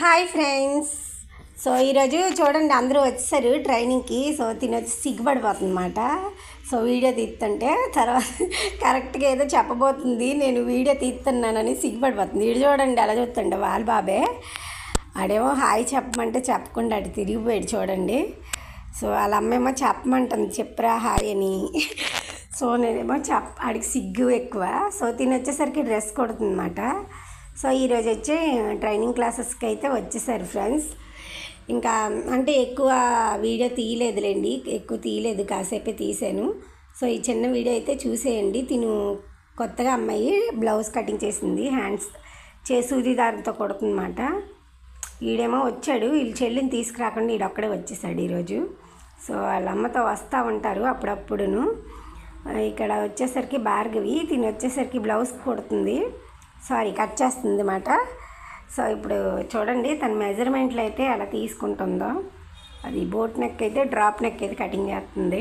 Hi friends. So ఈరోజు చూడండి అందరూ వచ్చేసారు ట్రైనింగ్కి. సో తినొచ్చి సిగ్గుపడిపోతుందన్నమాట. సో వీడియో తీస్తుంటే తర్వాత కరెక్ట్గా ఏదో చెప్పబోతుంది, నేను వీడియో తీస్తున్నానని సిగ్గుపడిపోతుంది. వీడు చూడండి అలా చూస్తుండే వాళ్ళ బాబే. ఆడేమో హాయ్ చెప్పమంటే చెప్పకుండా అటు తిరిగిపోయాడు చూడండి. సో వాళ్ళ అమ్మేమో చెప్పమంటుంది చెప్పరా హాయ్ అని. సో నేనేమో ఆడికి సిగ్గు ఎక్కువ. సో తినొచ్చేసరికి డ్రెస్ కొడుతుందన్నమాట. సో ఈరోజు వచ్చి ట్రైనింగ్ క్లాసెస్కి అయితే వచ్చేసారు ఫ్రెండ్స్. ఇంకా అంటే ఎక్కువ వీడియో తీయలేదులేండి, ఎక్కువ తీయలేదు, కాసేపే తీసాను. సో ఈ చిన్న వీడియో అయితే చూసేయండి. తిను కొత్తగా అమ్మాయి బ్లౌజ్ కటింగ్ చేసింది, హ్యాండ్స్ సూది దారంతో కొడుతుందన్నమాట. వీడేమో వచ్చాడు, వీళ్ళ చెల్లిని తీసుకురాకుండా వీడొక్కడే వచ్చేసాడు ఈరోజు. సో వాళ్ళ అమ్మతో వస్తూ ఉంటారు అప్పుడప్పుడును. ఇక్కడ వచ్చేసరికి భార్గవి, తిని వచ్చేసరికి బ్లౌజ్ కుడుతుంది, కట్ చేస్తుంది అన్నమాట. సో ఇప్పుడు చూడండి తన మెజర్మెంట్లు అయితే ఎలా తీసుకుంటుందో. అది బోట్ నెక్ అయితే డ్రాప్ నెక్ అయితే కటింగ్ చేస్తుంది.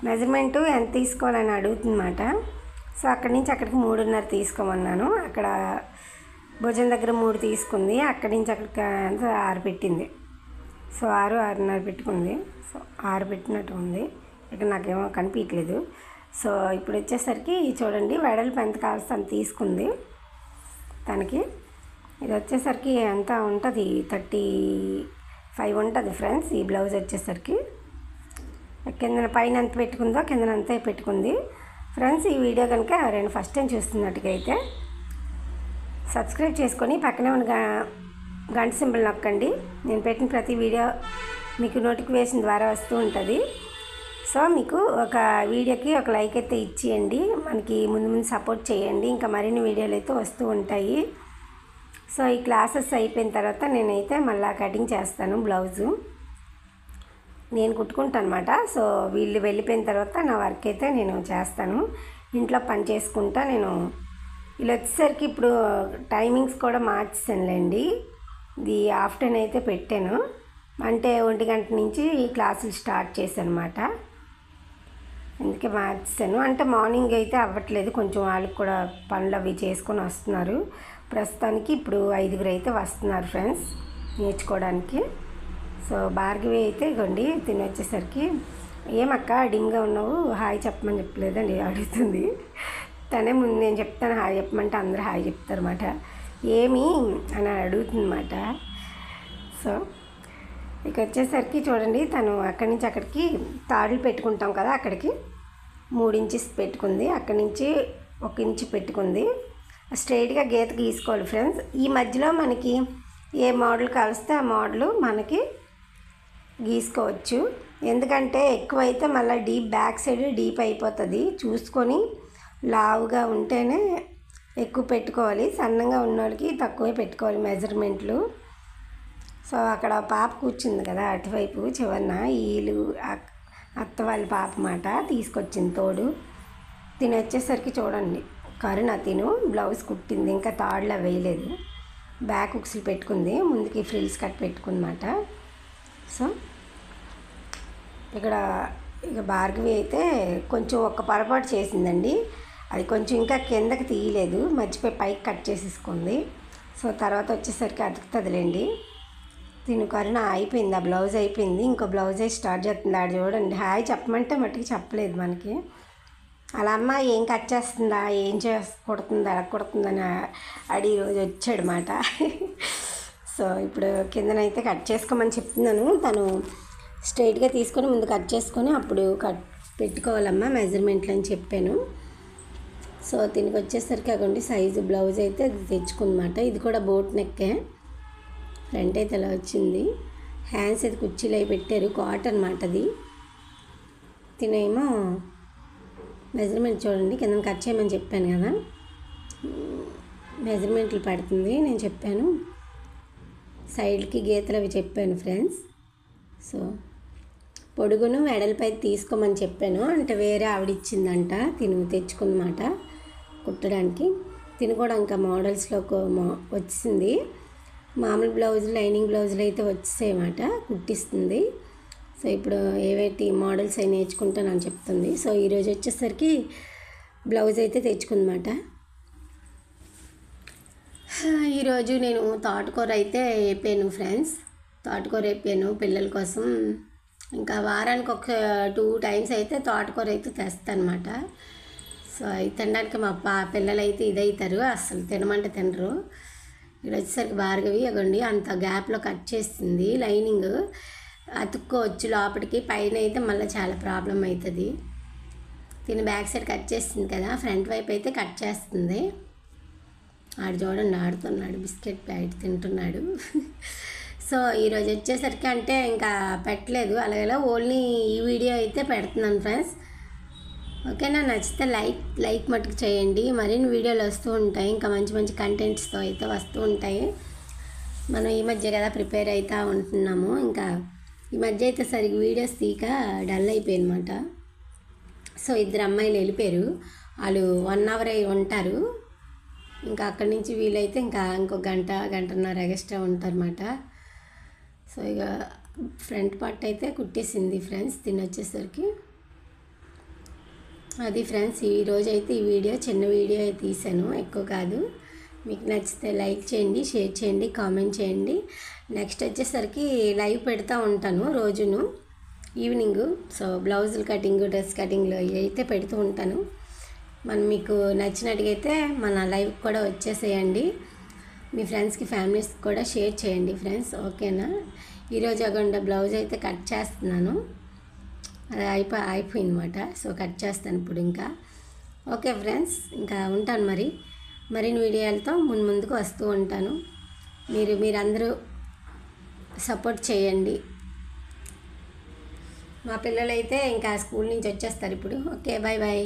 మెజర్మెంటు ఎంత తీసుకోవాలని అడుగుతుందన్నమాట. సో అక్కడి నుంచి అక్కడికి 3.5 తీసుకోమన్నాను. అక్కడ భుజం దగ్గర 3 తీసుకుంది, అక్కడి నుంచి అక్కడికి 6 పెట్టింది. సో 6.5 పెట్టుకుంది. సో 6 పెట్టినట్టు ఉంది, ఇక్కడ నాకేమో కనిపించలేదు. సో ఇప్పుడు వచ్చేసరికి చూడండి వెడల్పు ఎంత కావాల్సి అంత తీసుకుంది తనకి. ఇది వచ్చేసరికి ఎంత ఉంటుంది, 35 ఉంటుంది ఫ్రెండ్స్. ఈ బ్లౌజ్ వచ్చేసరికి కింద పైన ఎంత పెట్టుకుందో కింద అంతే పెట్టుకుంది ఫ్రెండ్స్. ఈ వీడియో కనుక ఎవరైనా ఫస్ట్ టైం చూస్తున్నట్టుగైతే సబ్స్క్రైబ్ చేసుకొని పక్కనే ఉన్న గంట సింబల్ నొక్కండి. నేను పెట్టిన ప్రతి వీడియో మీకు నోటిఫికేషన్ ద్వారా వస్తూ ఉంటుంది. సో మీకు ఒక వీడియోకి ఒక లైక్ అయితే ఇచ్చేయండి, మనకి ముందు ముందు సపోర్ట్ చేయండి. ఇంకా మరిన్ని వీడియోలు అయితే వస్తూ ఉంటాయి. సో ఈ క్లాసెస్ అయిపోయిన తర్వాత నేనైతే మళ్ళీ కటింగ్ చేస్తాను బ్లౌజు, నేను కుట్టుకుంటాను అనమాట. సో వీళ్ళు వెళ్ళిపోయిన తర్వాత నా వర్క్ అయితే నేను చేస్తాను, ఇంట్లో పని చేసుకుంటా. నేను వీళ్ళు వచ్చేసరికి ఇప్పుడు టైమింగ్స్ కూడా మార్చేసానులేండి. ఇది ఆఫ్టర్నూన్ అయితే పెట్టాను, అంటే 1 గంట నుంచి ఈ క్లాసులు స్టార్ట్ చేశాను అనమాట. అందుకే మార్చాను. అంటే మార్నింగ్ అయితే అవ్వట్లేదు, కొంచెం వాళ్ళకి కూడా పనులు అవి చేసుకొని వస్తున్నారు. ప్రస్తుతానికి ఇప్పుడు 5గురు అయితే వస్తున్నారు ఫ్రెండ్స్ నేర్చుకోవడానికి. సో భార్గవి అయితే ఇగోండి తిని వచ్చేసరికి ఏమక్క డిమ్గా ఉన్నావు, హాయ్ చెప్పమని చెప్పలేదండి అడుగుతుంది. తనే ముందు నేను చెప్తాను హాయ్ చెప్పమంటే అందరూ హాయ్ చెప్తారన్నమాట. ఏమి అని అడుగుతుందన్నమాట. సో ఇక వచ్చేసరికి చూడండి తను అక్కడి నుంచి అక్కడికి తాడులు పెట్టుకుంటాం కదా, అక్కడికి 3 ఇంచెస్ పెట్టుకుంది, అక్కడి నుంచి 1 ఇంచు పెట్టుకుంది. స్ట్రైట్గా గీత గీసుకోవాలి ఫ్రెండ్స్. ఈ మధ్యలో మనకి ఏ మోడల్ కావలిస్తే ఆ మోడల్ మనకి గీసుకోవచ్చు. ఎందుకంటే ఎక్కువైతే మళ్ళీ డీప్ బ్యాక్ సైడ్ డీప్ అయిపోతుంది. చూసుకొని లావుగా ఉంటేనే ఎక్కువ పెట్టుకోవాలి, సన్నగా ఉన్న వాళ్ళకి తక్కువే పెట్టుకోవాలి మెజర్మెంట్లు. సో అక్కడ పాప కూర్చుంది కదా అటువైపు చివరిన, వీళ్ళు అత్త వాళ్ళ పాప మాట తీసుకొచ్చింది తోడు. తిని వచ్చేసరికి చూడండి కరుణ తిను బ్లౌజ్ కుట్టింది, ఇంకా తాడులా వేయలేదు, బ్యాక్ హుక్స్లు పెట్టుకుంది, ముందుకి ఫ్రిల్స్ కట్ పెట్టుకుందన్నమాట. సో ఇక్కడ ఇక భార్గవి అయితే కొంచెం ఒక్క పొరపాటు చేసిందండి, అది కొంచెం ఇంకా కిందకి తీయలేదు, మర్చిపోయి పైకి కట్ చేసేసుకుంది. సో తర్వాత వచ్చేసరికి అతుకుతుందిలేండి. దీని కరుణ అయిపోయింది, ఆ బ్లౌజ్ అయిపోయింది, ఇంకో బ్లౌజే స్టార్ట్ చేస్తుంది. ఆడ చూడండి హాయ్ చెప్పమంటే మట్టుకు చెప్పలేదు మనకి. అలా అమ్మ ఏం కట్ చేస్తుందా, ఏం కుడుతుందా, ఎలా కుడుతుందని అడిగి రోజు వచ్చాడనమాట. సో ఇప్పుడు కిందనైతే కట్ చేసుకోమని చెప్తున్నాను, తను స్ట్రైట్గా తీసుకొని ముందు కట్ చేసుకొని అప్పుడు పెట్టుకోవాలమ్మా మెజర్మెంట్లు అని చెప్పాను. సో దీనికి వచ్చేసరికి అగోండి సైజు బ్లౌజ్ అయితే అది తెచ్చుకుందన్నమాట. ఇది కూడా బోట్ నెక్కే, ఫ్రంట్ అయితే అలా వచ్చింది, హ్యాండ్స్ అయితే కుర్చీలు అవి పెట్టారు, కాటన్ అన్నమాట అది. తినేమో మెజర్మెంట్ చూడండి కింద కట్ చేయమని చెప్పాను కదా, మెజర్మెంట్లు పెడుతుంది, నేను చెప్పాను సైడ్కి గీతలు అవి చెప్పాను ఫ్రెండ్స్. సో పొడుగును వెడల్పై తీసుకోమని చెప్పాను, అంటే వేరే ఆవిడిచ్చిందంట, తిను తెచ్చుకుందన్నమాట కుట్టడానికి. తిను కూడా ఇంకా మోడల్స్లో వచ్చింది, మామూలు బ్లౌజులు లైనింగ్ బ్లౌజులు అయితే వచ్చేసాయన్నమాట, కుట్టిస్తుంది. సో ఇప్పుడు ఏవైతే మోడల్స్ అవి నేర్చుకుంటానని చెప్తుంది. సో ఈరోజు వచ్చేసరికి బ్లౌజ్ అయితే తెచ్చుకుందన్నమాట. ఈరోజు నేను తోటకూర అయితే వేపాను ఫ్రెండ్స్. తోటకూర వేపాను పిల్లల కోసం. ఇంకా వారానికి ఒక 2 టైమ్స్ అయితే తోటకూర అయితే తెస్తాను అనమాట. సో అవి తినడానికి మా పిల్లలు అయితే ఇదవుతారు, అసలు తినమంటే తినరు. ఇక్కడ వచ్చేసరికి భార్గవి అగండి అంత గ్యాప్లో కట్ చేస్తుంది. లైనింగ్ అతుక్కోవచ్చు లోపలికి, పైన అయితే మళ్ళీ చాలా ప్రాబ్లం అవుతుంది. తిని బ్యాక్ సైడ్ కట్ చేస్తుంది కదా, ఫ్రంట్ వైపు అయితే కట్ చేస్తుంది. ఆడు చూడండి ఆడుతున్నాడు, బిస్కెట్ ప్యాకెట్ తింటున్నాడు. సో ఈరోజు వచ్చేసరికి అంటే ఇంకా పెట్టలేదు, అలాగే ఓన్లీ ఈ వీడియో అయితే పెడుతున్నాను ఫ్రెండ్స్. ఓకేనా, నచ్చితే లైక్ మటుకు చేయండి. మరిన్ని వీడియోలు వస్తూ ఉంటాయి, ఇంకా మంచి మంచి కంటెంట్స్తో అయితే వస్తూ ఉంటాయి. మనం ఈ మధ్య కదా ప్రిపేర్ అవుతూ ఉంటున్నాము. ఇంకా ఈ మధ్య అయితే సరిగ్గా వీడియోస్ తీక డల్ అయిపోయింది అనమాట. సో 2 అమ్మాయిలు వెళ్ళిపోయారు, వాళ్ళు 1 అవర్ అయి ఉంటారు. ఇంకా అక్కడి నుంచి వీలైతే ఇంకో గంటన్నర ఎక్స్ట్రా ఉంటారన్నమాట. సో ఇక ఫ్రంట్ పార్ట్ అయితే కుట్టేసింది ఫ్రెండ్స్ తినొచ్చేసరికి. అది ఫ్రెండ్స్ ఈరోజు అయితే ఈ వీడియో చిన్న వీడియో అయితే తీసాను, ఎక్కువ కాదు. మీకు నచ్చితే లైక్ చేయండి, షేర్ చేయండి, కామెంట్ చేయండి. నెక్స్ట్ వచ్చేసరికి లైవ్ పెడతా ఉంటాను రోజును ఈవినింగ్. సో బ్లౌజులు కటింగ్, డ్రెస్ కటింగ్లు అయితే పెడుతూ ఉంటాను. మీకు నచ్చినట్టుగా అయితే మన లైవ్ కూడా వచ్చేసేయండి. మీ ఫ్రెండ్స్కి ఫ్యామిలీస్కి కూడా షేర్ చేయండి ఫ్రెండ్స్. ఓకేనా, ఈరోజు అగొండ బ్లౌజ్ అయితే కట్ చేస్తున్నాను, అది అయిపోయింది అనమాట. సో కట్ చేస్తాను ఇప్పుడు ఇంకా. ఓకే ఫ్రెండ్స్, ఇంకా ఉంటాను మరిన్ని వీడియోలతో ముందుకు వస్తూ ఉంటాను. మీరందరూ సపోర్ట్ చేయండి. మా పిల్లలైతే ఇంకా స్కూల్ నుంచి వచ్చేస్తారు ఇప్పుడు. Okay, bye bye.